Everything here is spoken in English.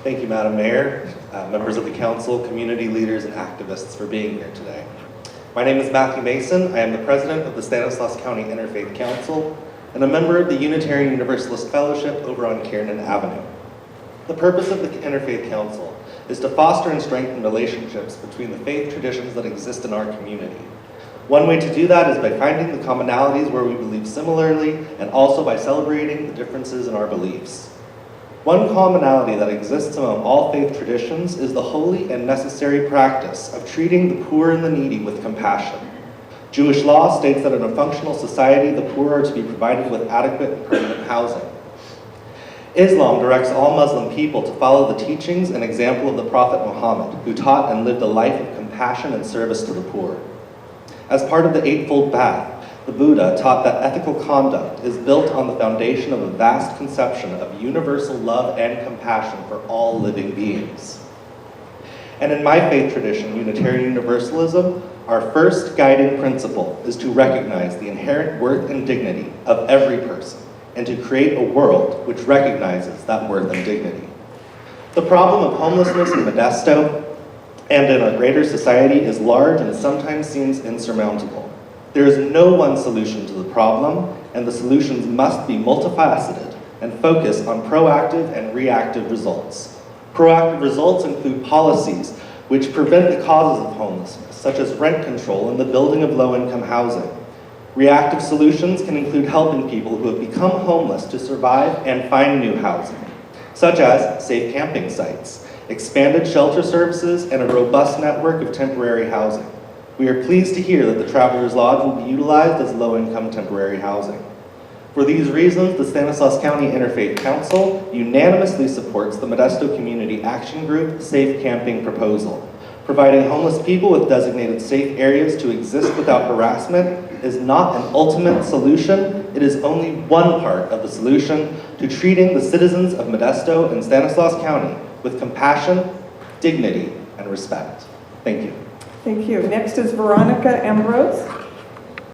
Thank you, Madam Mayor, members of the council, community leaders, and activists for being here today. My name is Matthew Mason. I am the president of the Stanislaus County Interfaith Council and a member of the Unitarian Universalist Fellowship over on Kiernan Avenue. The purpose of the Interfaith Council is to foster and strengthen relationships between the faith traditions that exist in our community. One way to do that is by finding the commonalities where we believe similarly and also by celebrating the differences in our beliefs. One commonality that exists among all faith traditions is the holy and necessary practice of treating the poor and the needy with compassion. Jewish law states that in a functional society, the poor are to be provided with adequate and permanent housing. Islam directs all Muslim people to follow the teachings and example of the Prophet Muhammad, who taught and lived a life of compassion and service to the poor. As part of the Eightfold Path, the Buddha taught that ethical conduct is built on the foundation of a vast conception of universal love and compassion for all living beings. And in my faith tradition, Unitarian Universalism, our first guiding principle is to recognize the inherent worth and dignity of every person and to create a world which recognizes that worth and dignity. The problem of homelessness in Modesto and in our greater society is large and sometimes seems insurmountable. There is no one solution to the problem, and the solutions must be multifaceted and focus on proactive and reactive results. Proactive results include policies which prevent the causes of homelessness, such as rent control and the building of low-income housing. Reactive solutions can include helping people who have become homeless to survive and find new housing, such as safe camping sites, expanded shelter services, and a robust network of temporary housing. We are pleased to hear that the Travelers Lodge will be utilized as low-income temporary housing. For these reasons, the Stanislaus County Interfaith Council unanimously supports the Modesto Community Action Group Safe Camping proposal. Providing homeless people with designated safe areas to exist without harassment is not an ultimate solution. It is only one part of the solution to treating the citizens of Modesto and Stanislaus County with compassion, dignity, and respect. Thank you. Thank you. Next is Veronica Ambrose.